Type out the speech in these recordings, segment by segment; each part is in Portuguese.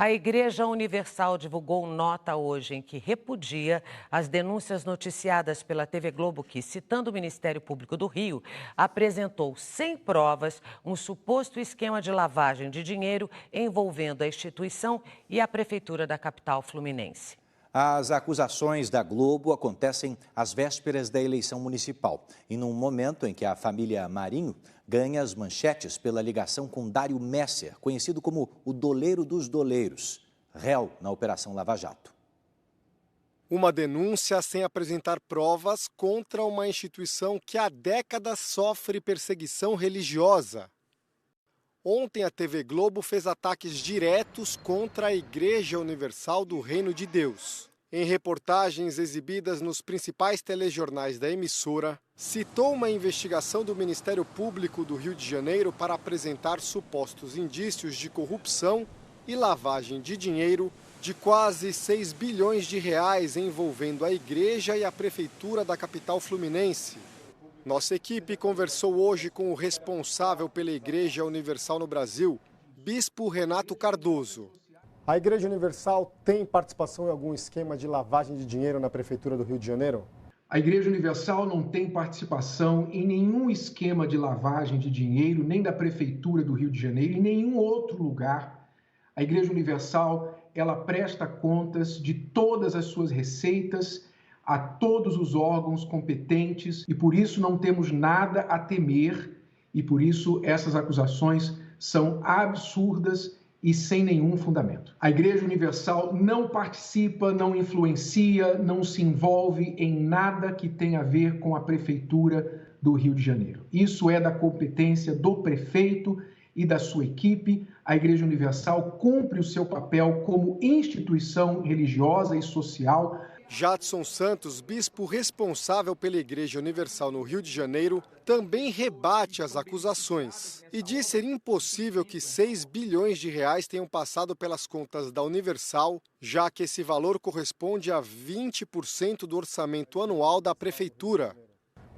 A Igreja Universal divulgou nota hoje em que repudia as denúncias noticiadas pela TV Globo que, citando o Ministério Público do Rio, apresentou sem provas um suposto esquema de lavagem de dinheiro envolvendo a instituição e a Prefeitura da capital fluminense. As acusações da Globo acontecem às vésperas da eleição municipal e num momento em que a família Marinho ganha as manchetes pela ligação com Dário Messer, conhecido como o doleiro dos doleiros, réu na Operação Lava Jato. Uma denúncia sem apresentar provas contra uma instituição que há décadas sofre perseguição religiosa. Ontem a TV Globo fez ataques diretos contra a Igreja Universal do Reino de Deus. Em reportagens exibidas nos principais telejornais da emissora, citou uma investigação do Ministério Público do Rio de Janeiro para apresentar supostos indícios de corrupção e lavagem de dinheiro de quase 6 bilhões de reais envolvendo a Igreja e a Prefeitura da capital fluminense. Nossa equipe conversou hoje com o responsável pela Igreja Universal no Brasil, Bispo Renato Cardoso. A Igreja Universal tem participação em algum esquema de lavagem de dinheiro na Prefeitura do Rio de Janeiro? A Igreja Universal não tem participação em nenhum esquema de lavagem de dinheiro, nem da Prefeitura do Rio de Janeiro, em nenhum outro lugar. A Igreja Universal, ela presta contas de todas as suas receitas a todos os órgãos competentes e por isso não temos nada a temer e por isso essas acusações são absurdas e sem nenhum fundamento. A Igreja Universal não participa, não influencia, não se envolve em nada que tenha a ver com a Prefeitura do Rio de Janeiro. Isso é da competência do prefeito e da sua equipe. A Igreja Universal cumpre o seu papel como instituição religiosa e social. Jadson Santos, bispo responsável pela Igreja Universal no Rio de Janeiro, também rebate as acusações e diz ser impossível que 6 bilhões de reais tenham passado pelas contas da Universal, já que esse valor corresponde a 20% do orçamento anual da Prefeitura.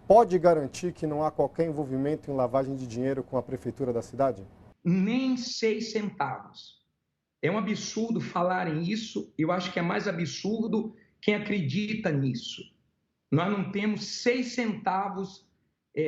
Pode garantir que não há qualquer envolvimento em lavagem de dinheiro com a Prefeitura da cidade? Nem 6 centavos. É um absurdo falarem isso, eu acho que é mais absurdo quem acredita nisso. Nós não temos 6 centavos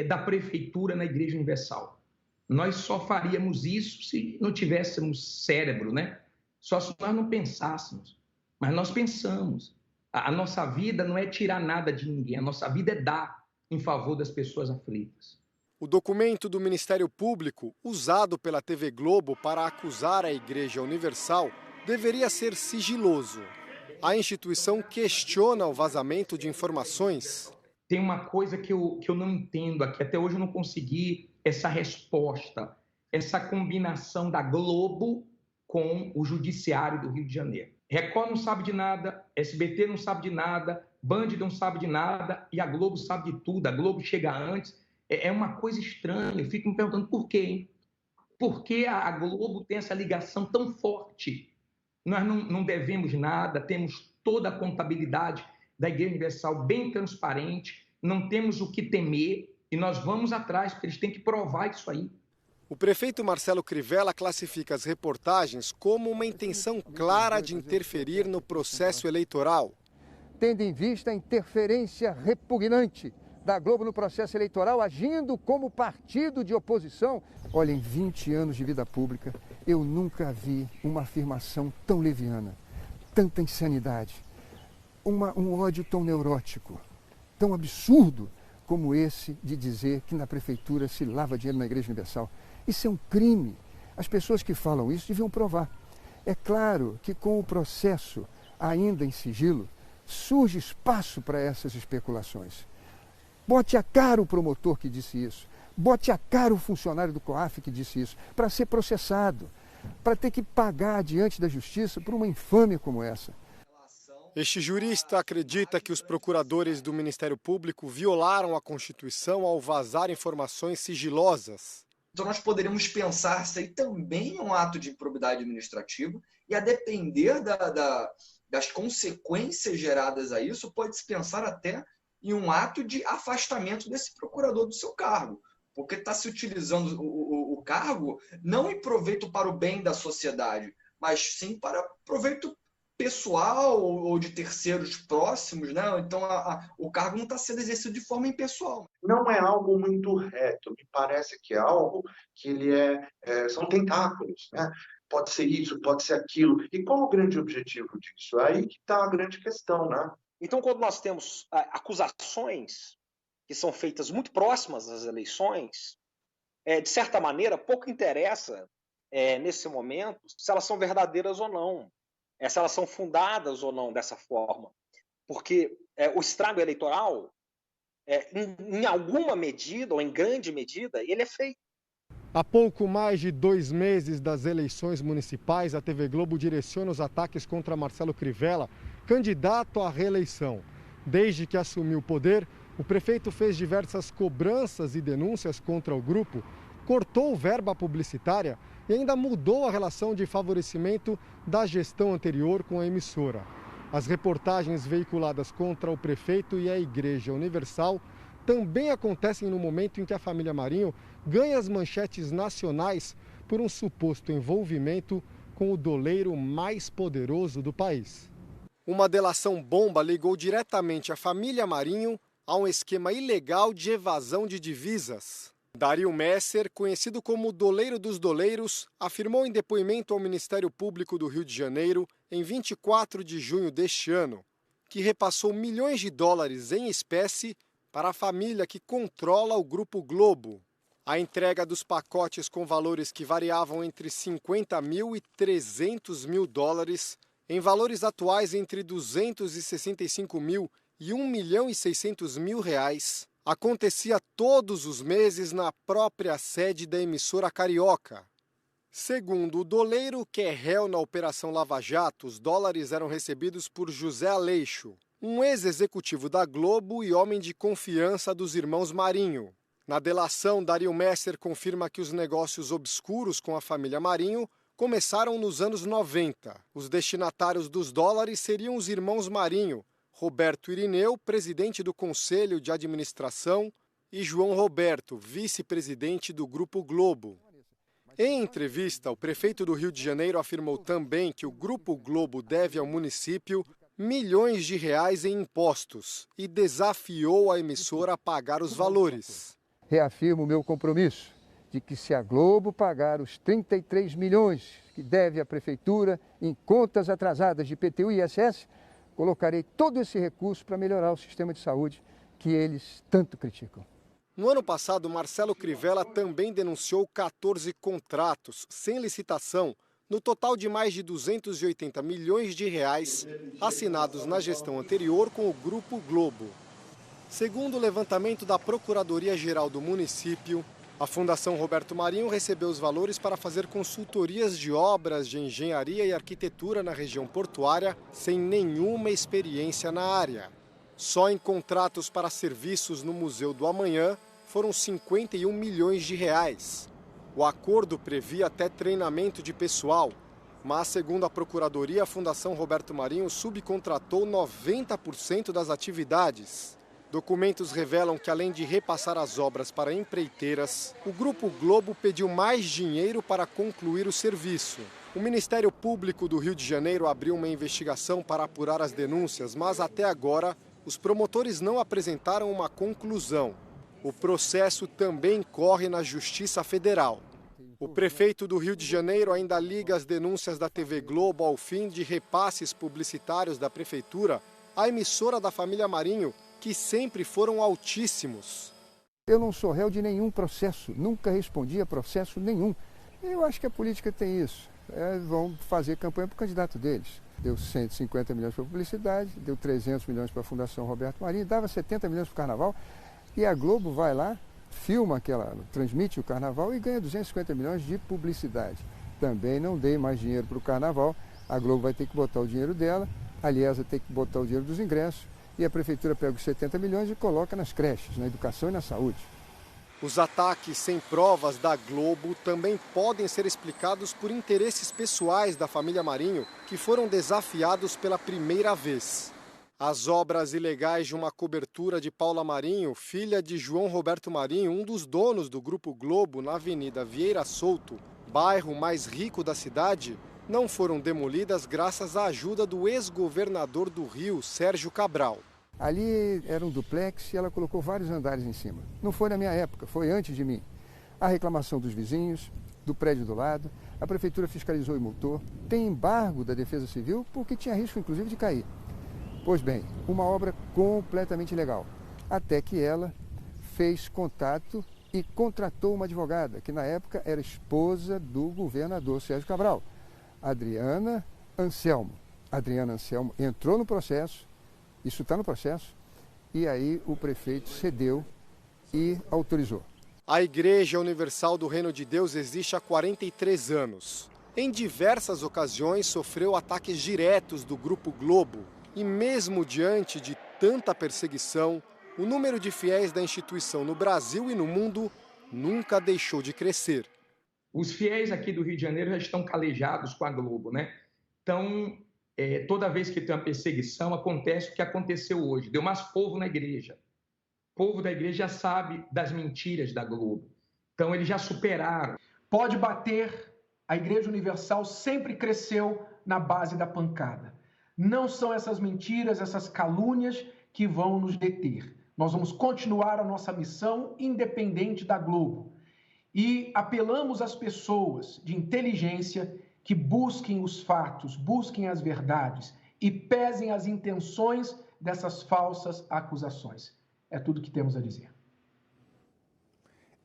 da Prefeitura na Igreja Universal. Nós só faríamos isso se não tivéssemos cérebro, né? Só se nós não pensássemos. Mas nós pensamos. A nossa vida não é tirar nada de ninguém, a nossa vida é dar em favor das pessoas aflitas. O documento do Ministério Público, usado pela TV Globo para acusar a Igreja Universal, deveria ser sigiloso. A instituição questiona o vazamento de informações. Tem uma coisa que eu não entendo aqui, até hoje eu não consegui essa resposta, essa combinação da Globo com o Judiciário do Rio de Janeiro. Record não sabe de nada, SBT não sabe de nada, Band não sabe de nada e a Globo sabe de tudo, a Globo chega antes. É uma coisa estranha, eu fico me perguntando por quê, hein? Por que a Globo tem essa ligação tão forte? Nós não devemos nada, temos toda a contabilidade da Igreja Universal bem transparente, não temos o que temer e nós vamos atrás, porque eles têm que provar isso aí. O prefeito Marcelo Crivella classifica as reportagens como uma intenção clara de interferir no processo eleitoral. Tendo em vista a interferência repugnante da Globo no processo eleitoral, agindo como partido de oposição. Olha, em 20 anos de vida pública, eu nunca vi uma afirmação tão leviana, tanta insanidade, um ódio tão neurótico, tão absurdo como esse de dizer que na Prefeitura se lava dinheiro na Igreja Universal. Isso é um crime. As pessoas que falam isso deviam provar. É claro que com o processo ainda em sigilo, surge espaço para essas especulações. Bote a cara o promotor que disse isso, bote a cara o funcionário do COAF que disse isso, para ser processado, para ter que pagar diante da justiça por uma infâmia como essa. Este jurista acredita que os procuradores do Ministério Público violaram a Constituição ao vazar informações sigilosas. Então nós poderíamos pensar se aí também é um ato de improbidade administrativa e a depender das consequências geradas a isso, pode-se pensar até em um ato de afastamento desse procurador do seu cargo, porque está se utilizando o cargo não em proveito para o bem da sociedade, mas sim para proveito pessoal ou de terceiros próximos, né? Então o cargo não está sendo exercido de forma impessoal. Não é algo muito reto, me parece que é algo que são tentáculos, né? Pode ser isso, pode ser aquilo. E qual o grande objetivo disso? É aí que está a grande questão, né? Então, quando nós temos acusações que são feitas muito próximas às eleições, de certa maneira, pouco interessa, nesse momento, se elas são verdadeiras ou não, se elas são fundadas ou não dessa forma. Porque o estrago eleitoral, em alguma medida, ou em grande medida, ele é feito. Há pouco mais de 2 meses das eleições municipais, a TV Globo direciona os ataques contra Marcelo Crivella, candidato à reeleição. Desde que assumiu o poder, o prefeito fez diversas cobranças e denúncias contra o grupo, cortou verba publicitária e ainda mudou a relação de favorecimento da gestão anterior com a emissora. As reportagens veiculadas contra o prefeito e a Igreja Universal também acontecem no momento em que a família Marinho ganha as manchetes nacionais por um suposto envolvimento com o doleiro mais poderoso do país. Uma delação bomba ligou diretamente a família Marinho a um esquema ilegal de evasão de divisas. Dario Messer, conhecido como o doleiro dos doleiros, afirmou em depoimento ao Ministério Público do Rio de Janeiro, em 24 de junho deste ano, que repassou milhões de dólares em espécie para a família que controla o Grupo Globo. A entrega dos pacotes com valores que variavam entre 50 mil e 300 mil dólares, em valores atuais entre 265 mil e 1 milhão e 600 mil reais, acontecia todos os meses na própria sede da emissora carioca. Segundo o doleiro, que é réu na Operação Lava Jato, os dólares eram recebidos por José Aleixo, um ex-executivo da Globo e homem de confiança dos irmãos Marinho. Na delação, Dario Messer confirma que os negócios obscuros com a família Marinho começaram nos anos 90. Os destinatários dos dólares seriam os irmãos Marinho, Roberto Irineu, presidente do Conselho de Administração, e João Roberto, vice-presidente do Grupo Globo. Em entrevista, o prefeito do Rio de Janeiro afirmou também que o Grupo Globo deve ao município milhões de reais em impostos e desafiou a emissora a pagar os valores. Reafirmo o meu compromisso de que se a Globo pagar os 33 milhões que deve à Prefeitura em contas atrasadas de IPTU e ISS, colocarei todo esse recurso para melhorar o sistema de saúde que eles tanto criticam. No ano passado, Marcelo Crivella também denunciou 14 contratos sem licitação, no total de mais de 280 milhões de reais, assinados na gestão anterior com o Grupo Globo. Segundo o levantamento da Procuradoria-Geral do município, a Fundação Roberto Marinho recebeu os valores para fazer consultorias de obras de engenharia e arquitetura na região portuária sem nenhuma experiência na área. Só em contratos para serviços no Museu do Amanhã foram 51 milhões de reais. O acordo previa até treinamento de pessoal, mas, segundo a Procuradoria, a Fundação Roberto Marinho subcontratou 90% das atividades. Documentos revelam que, além de repassar as obras para empreiteiras, o Grupo Globo pediu mais dinheiro para concluir o serviço. O Ministério Público do Rio de Janeiro abriu uma investigação para apurar as denúncias, mas até agora os promotores não apresentaram uma conclusão. O processo também corre na Justiça Federal. O prefeito do Rio de Janeiro ainda liga as denúncias da TV Globo ao fim de repasses publicitários da prefeitura à emissora da família Marinho, que sempre foram altíssimos. Eu não sou réu de nenhum processo, nunca respondi a processo nenhum. Eu acho que a política tem isso. Vão fazer campanha para o candidato deles. Deu 150 milhões para a publicidade, deu 300 milhões para a Fundação Roberto Marinho, dava 70 milhões para o Carnaval. E a Globo vai lá, filma transmite o Carnaval e ganha 250 milhões de publicidade. Também não dei mais dinheiro para o Carnaval, a Globo vai ter que botar o dinheiro dela, a Liesa tem que botar o dinheiro dos ingressos e a Prefeitura pega os 70 milhões e coloca nas creches, na educação e na saúde. Os ataques sem provas da Globo também podem ser explicados por interesses pessoais da família Marinho, que foram desafiados pela primeira vez. As obras ilegais de uma cobertura de Paula Marinho, filha de João Roberto Marinho, um dos donos do Grupo Globo, na Avenida Vieira Souto, bairro mais rico da cidade, não foram demolidas graças à ajuda do ex-governador do Rio, Sérgio Cabral. Ali era um duplex e ela colocou vários andares em cima. Não foi na minha época, foi antes de mim. A reclamação dos vizinhos, do prédio do lado, a prefeitura fiscalizou e multou. Tem embargo da Defesa Civil porque tinha risco, inclusive, de cair. Pois bem, uma obra completamente legal. Até que ela fez contato e contratou uma advogada, que na época era esposa do governador Sérgio Cabral, Adriana Anselmo. Adriana Anselmo entrou no processo, isso está no processo, e aí o prefeito cedeu e autorizou. A Igreja Universal do Reino de Deus existe há 43 anos. Em diversas ocasiões sofreu ataques diretos do Grupo Globo. E mesmo diante de tanta perseguição, o número de fiéis da instituição no Brasil e no mundo nunca deixou de crescer. Os fiéis aqui do Rio de Janeiro já estão calejados com a Globo, né? Então, toda vez que tem uma perseguição, acontece o que aconteceu hoje. Deu mais povo na igreja. O povo da igreja já sabe das mentiras da Globo. Então, eles já superaram. Pode bater, a Igreja Universal sempre cresceu na base da pancada. Não são essas mentiras, essas calúnias que vão nos deter. Nós vamos continuar a nossa missão independente da Globo. E apelamos às pessoas de inteligência que busquem os fatos, busquem as verdades e pesem as intenções dessas falsas acusações. É tudo que temos a dizer.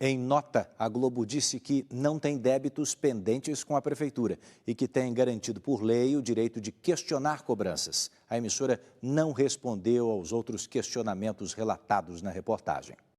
Em nota, a Globo disse que não tem débitos pendentes com a Prefeitura e que tem garantido por lei o direito de questionar cobranças. A emissora não respondeu aos outros questionamentos relatados na reportagem.